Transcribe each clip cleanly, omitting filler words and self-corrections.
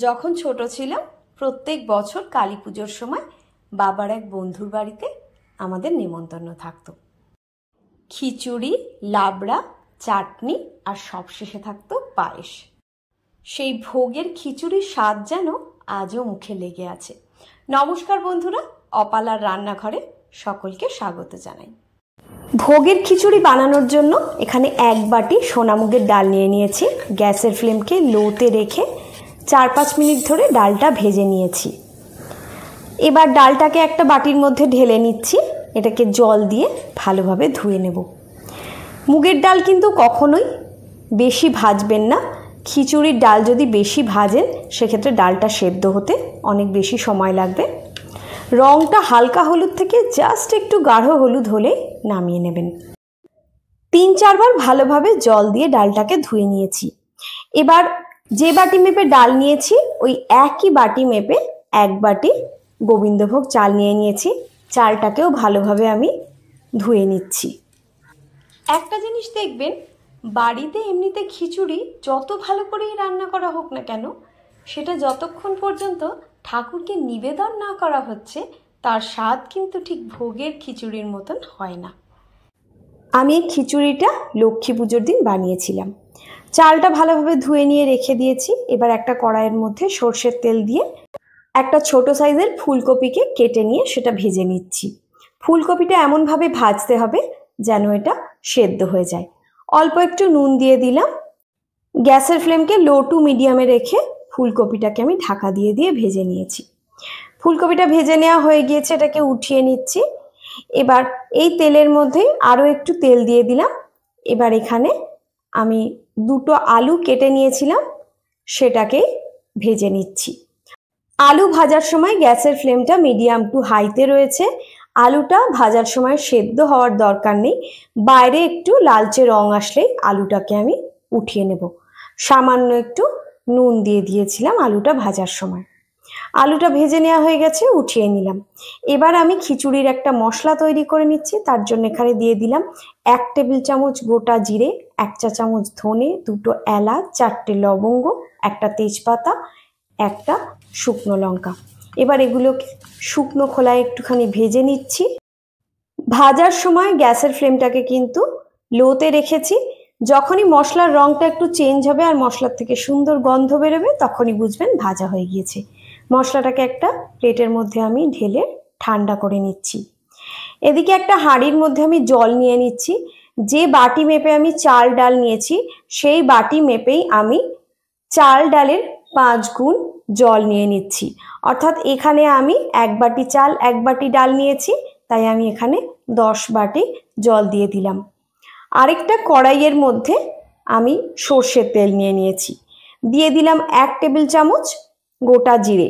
যখন ছোট ছিলাম প্রত্যেক বছর কালী পুজোর সময় বাবার এক বন্ধুর বাড়িতে আমাদের নেমন্তন্ন থাকতো। খিচুড়ি, লাবড়া, চাটনি আর সবশেষে থাকতো পায়েস। সেই ভোগের খিচুড়ির স্বাদ যেন আজও মুখে লেগে আছে। নমস্কার বন্ধুরা, অপালার রান্নাঘরে সকলকে স্বাগত জানাই। ভোগের খিচুড়ি বানানোর জন্য এখানে এক বাটি সোনামুগের ডাল নিয়ে নিয়েছি। গ্যাসের ফ্লেমকে লোতে রেখে 4-5 মিনিট ধরে ডালটা ভেজে নিয়েছি। এবার ডালটাকে একটা বাটির মধ্যে ঢেলে নিচ্ছি। এটাকে জল দিয়ে ভালোভাবে ধুয়ে নেব। মুগের ডাল কিন্তু কখনোই বেশি ভাজবেন না। খিচুড়ির ডাল যদি বেশি ভাজেন সেক্ষেত্রে ডালটা সেদ্ধ হতে অনেক বেশি সময় লাগবে। রঙটা হালকা হলুদ থেকে জাস্ট একটু গাঢ় হলুদ হলে নামিয়ে নেবেন। 3-4 বার ভালোভাবে জল দিয়ে ডালটাকে ধুয়ে নিয়েছি। এবার যে বাটি মেপে ডাল নিয়েছি ওই একই বাটি মেপে 1 বাটি গোবিন্দভোগ চাল নিয়ে নিয়েছি। চালটাকেও ভালোভাবে আমি ধুয়ে নিচ্ছি। একটা জিনিস দেখবেন, বাড়িতে এমনিতে খিচুড়ি যত ভালো করেই রান্না করা হোক না কেন, সেটা যতক্ষণ পর্যন্ত ঠাকুরকে নিবেদন না করা হচ্ছে তার স্বাদ কিন্তু ঠিক ভোগের খিচুড়ির মতন হয় না। আমি এই খিচুড়িটা লক্ষ্মী পুজোর দিন বানিয়েছিলাম। চালটা ভালোভাবে ধুয়ে নিয়ে রেখে দিয়েছি। এবার একটা কড়াইয়ের মধ্যে সর্ষের তেল দিয়ে একটা ছোট সাইজের ফুলকপিকে কেটে নিয়ে সেটা ভেজে নিচ্ছি। ফুলকপিটা এমনভাবে ভাজতে হবে যেন এটা সেদ্ধ হয়ে যায়। অল্প একটু নুন দিয়ে দিলাম। গ্যাসের ফ্লেমকে লো টু মিডিয়ামে রেখে ফুলকপিটাকে আমি ঢাকা দিয়ে দিয়ে ভেজে নিয়েছি। ফুলকপিটা ভেজে নেওয়া হয়ে গিয়েছে, এটাকে উঠিয়ে নিচ্ছি। এবার এই তেলের মধ্যে আরও একটু তেল দিয়ে দিলাম। এবার এখানে আমি 2টো আলু কেটে নিয়েছিলাম, সেটাকেই ভেজে নিচ্ছি। আলু ভাজার সময় গ্যাসের ফ্লেমটা মিডিয়াম টু হাইতে রয়েছে। আলুটা ভাজার সময় সেদ্ধ হওয়ার দরকার নেই, বাইরে একটু লালচে রং আসলেই আলুটাকে আমি উঠিয়ে নেব। সামান্য একটু নুন দিয়ে দিয়েছিলাম আলুটা ভাজার সময়। আলুটা ভেজে নেওয়া হয়ে গেছে, উঠিয়ে নিলাম। এবার আমি খিচুড়ির একটা মশলা তৈরি করে নিচ্ছি। তার জন্য এখানে দিয়ে দিলাম 1 টেবিল চামচ গোটা জিরে, 1 চা চামচ ধনে, 2টো এলাচ, 4টে লবঙ্গ, একটা তেজপাতা, একটা শুকনো লঙ্কা। এবার এগুলোকে শুকনো খোলায় একটুখানি ভেজে নিচ্ছি। ভাজার সময় গ্যাসের ফ্লেমটাকে কিন্তু লোতে রেখেছি। যখনই মশলার রঙটা একটু চেঞ্জ হবে আর মশলার থেকে সুন্দর গন্ধ বেরোবে তখনই বুঝবেন ভাজা হয়ে গিয়েছে। মশলাটাকে একটা প্লেটের মধ্যে আমি ঢেলে ঠান্ডা করে নিচ্ছি। এদিকে একটা হাঁড়ির মধ্যে আমি জল নিয়ে নিচ্ছি। যে বাটি মেপে আমি চাল ডাল নিয়েছি সেই বাটি মেপেই আমি চাল ডালের 5 গুণ জল নিয়ে নিচ্ছি। অর্থাৎ এখানে আমি 1 বাটি চাল 1 বাটি ডাল নিয়েছি, তাই আমি এখানে 10 বাটি জল দিয়ে দিলাম। আরেকটা কড়াইয়ের মধ্যে আমি সর্ষের তেল নিয়ে নিয়েছি। দিয়ে দিলাম 1 টেবিল চামচ গোটা জিরে।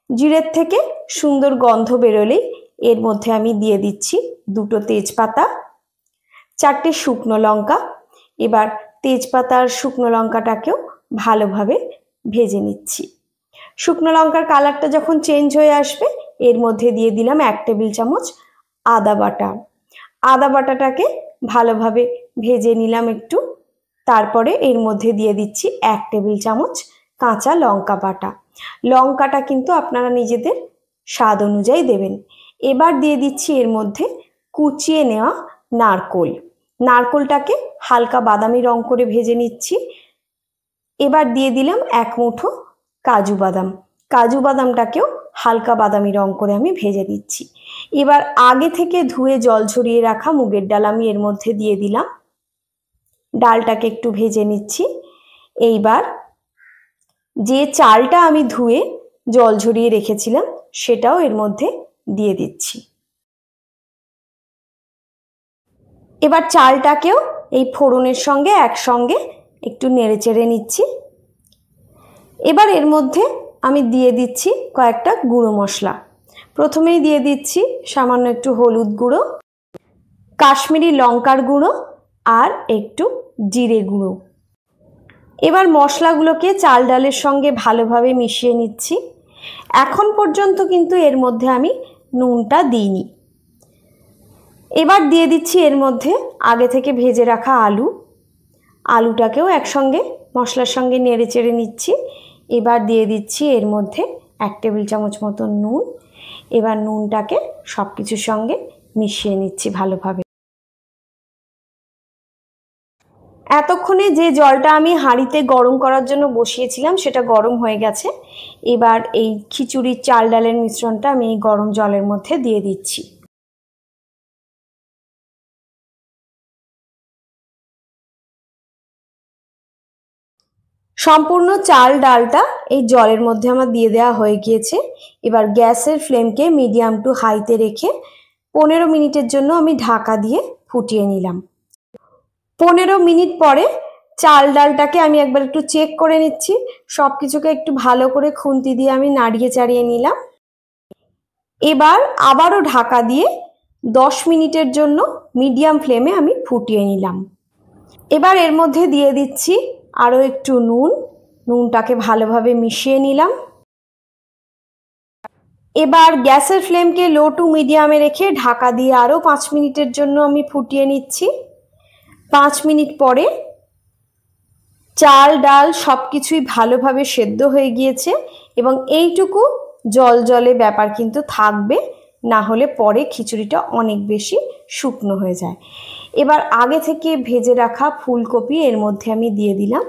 জিরের থেকে সুন্দর গন্ধ বেরোলেই এর মধ্যে আমি দিয়ে দিচ্ছি 2টো তেজপাতা, 4টে শুকনো লঙ্কা। এবার তেজপাতা আর শুকনো লঙ্কাটাকেও ভালোভাবে ভেজে নিচ্ছি। শুকনো লঙ্কার কালারটা যখন চেঞ্জ হয়ে আসবে এর মধ্যে দিয়ে দিলাম 1 টেবিল চামচ আদা বাটা। আদা বাটাটাকে ভালোভাবে ভেজে নিলাম একটু। তারপরে এর মধ্যে দিয়ে দিচ্ছি 1 টেবিল চামচ কাঁচা লঙ্কা বাটা। লঙ্কাটা কিন্তু আপনারা নিজেদের স্বাদ অনুযায়ী দেবেন। এবার দিয়ে দিচ্ছি এর মধ্যে কুচিয়ে নেওয়া নারকোল। নারকোলটাকে হালকা বাদামি রং করে ভেজে নিচ্ছি। এবার দিয়ে দিলাম 1 মুঠো কাজু বাদাম। কাজু বাদামটাকেও হালকা বাদামি রং করে আমি ভেজে দিচ্ছি। এবার আগে থেকে ধুয়ে জল ঝরিয়ে রাখা মুগের ডাল আমি এর মধ্যে দিয়ে দিলাম। ডালটাকে একটু ভেজে নিচ্ছি। এইবার যে চালটা আমি ধুয়ে জল ঝরিয়ে রেখেছিলাম সেটাও এর মধ্যে দিয়ে দিচ্ছি। এবার চালটাকেও এই ফোড়নের সঙ্গে একসঙ্গে একটু নেড়ে চেড়ে নিচ্ছি। এবার এর মধ্যে আমি দিয়ে দিচ্ছি কয়েকটা গুঁড়ো মশলা। প্রথমেই দিয়ে দিচ্ছি সামান্য একটু হলুদ গুঁড়ো, কাশ্মীরি লঙ্কার গুঁড়ো আর একটু জিরে গুঁড়ো। এবার মশলাগুলোকে চাল ডালের সঙ্গে ভালোভাবে মিশিয়ে নিচ্ছি। এখন পর্যন্ত কিন্তু এর মধ্যে আমি নুনটা দিইনি। এবার দিয়ে দিচ্ছি এর মধ্যে আগে থেকে ভেজে রাখা আলু। আলুটাকেও একসঙ্গে মশলার সঙ্গে নেড়ে চেড়ে নিচ্ছি। এবার দিয়ে দিচ্ছি এর মধ্যে 1 টেবিল চামচ মতো নুন। এবার নুনটাকে সব কিছুর সঙ্গে মিশিয়ে নিচ্ছি ভালোভাবে। এতক্ষণে যে জলটা আমি হাঁড়িতে গরম করার জন্য বসিয়েছিলাম সেটা গরম হয়ে গেছে। এবার এই খিচুড়ির চাল ডালের মিশ্রণটা আমি এই গরম জলের মধ্যে দিয়ে দিচ্ছি। সম্পূর্ণ চাল ডালটা এই জলের মধ্যে আমার দিয়ে দেওয়া হয়ে গিয়েছে। এবার গ্যাসের ফ্লেমকে মিডিয়াম টু হাইতে রেখে 15 মিনিটের জন্য আমি ঢাকা দিয়ে ফুটিয়ে নিলাম। 15 মিনিট পরে চাল ডালটাকে আমি একবার একটু চেক করে নিচ্ছি। সব কিছুকে একটু ভালো করে খুন্তি দিয়ে আমি নাড়িয়ে চাড়িয়ে নিলাম। এবার আবারও ঢাকা দিয়ে 10 মিনিটের জন্য মিডিয়াম ফ্লেমে আমি ফুটিয়ে নিলাম। এবার এর মধ্যে দিয়ে দিচ্ছি আরও একটু নুনটাকে ভালোভাবে মিশিয়ে নিলাম। এবার গ্যাসের ফ্লেমকে লো টু মিডিয়ামে রেখে ঢাকা দিয়ে আরও 5 মিনিটের জন্য আমি ফুটিয়ে নিচ্ছি। 5 মিনিট পরে চাল ডাল সব কিছুই ভালোভাবে সেদ্ধ হয়ে গিয়েছে এবং এইটুকু জল জলে ব্যাপার কিন্তু থাকবে, না হলে পরে খিচুড়িটা অনেক বেশি শুকনো হয়ে যায়। এবার আগে থেকে ভেজে রাখা ফুলকপি এর মধ্যে আমি দিয়ে দিলাম।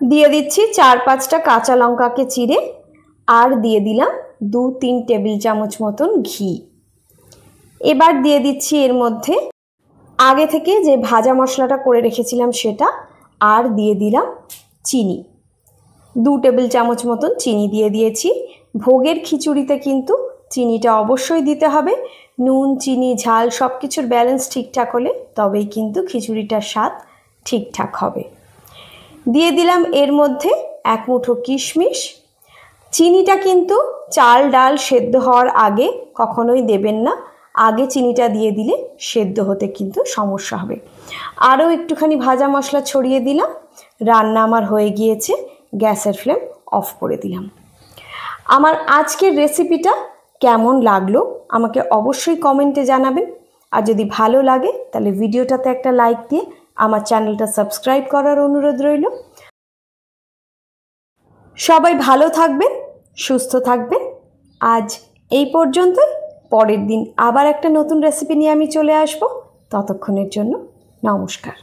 দিয়ে দিচ্ছি 4-5টা কাঁচা লঙ্কাকে চিড়ে, আর দিয়ে দিলাম 2-3 টেবিল চামচ মতন ঘি। এবার দিয়ে দিচ্ছি এর মধ্যে আগে থেকে যে ভাজা মশলাটা করে রেখেছিলাম সেটা, আর দিয়ে দিলাম চিনি। 2 টেবিল চামচ মতন চিনি দিয়ে দিয়েছি। ভোগের খিচুড়িতে কিন্তু চিনিটা অবশ্যই দিতে হবে। নুন চিনি ঝাল সব কিছুর ব্যালেন্স ঠিকঠাক হলে তবেই কিন্তু খিচুড়িটার স্বাদ ঠিকঠাক হবে। দিয়ে দিলাম এর মধ্যে 1 মুঠো কিশমিশ। চিনিটা কিন্তু চাল ডাল সেদ্ধ হওয়ার আগে কখনোই দেবেন না, আগে চিনিটা দিয়ে দিলে সেদ্ধ হতে কিন্তু সমস্যা হবে। আরও একটুখানি ভাজা মশলা ছড়িয়ে দিলাম। রান্না আমার হয়ে গিয়েছে, গ্যাসের ফ্লেম অফ করে দিলাম। আমার আজকের রেসিপিটা কেমন লাগলো আমাকে অবশ্যই কমেন্টে জানাবেন, আর যদি ভালো লাগে তাহলে ভিডিওটাতে একটা লাইক দিয়ে আমার চ্যানেলটা সাবস্ক্রাইব করার অনুরোধ রইল। সবাই ভালো থাকবেন, সুস্থ থাকবেন। আজ এই পর্যন্তই। পরের দিন আবার একটা নতুন রেসিপি নিয়ে আমি চলে আসব। ততক্ষণের জন্য নমস্কার।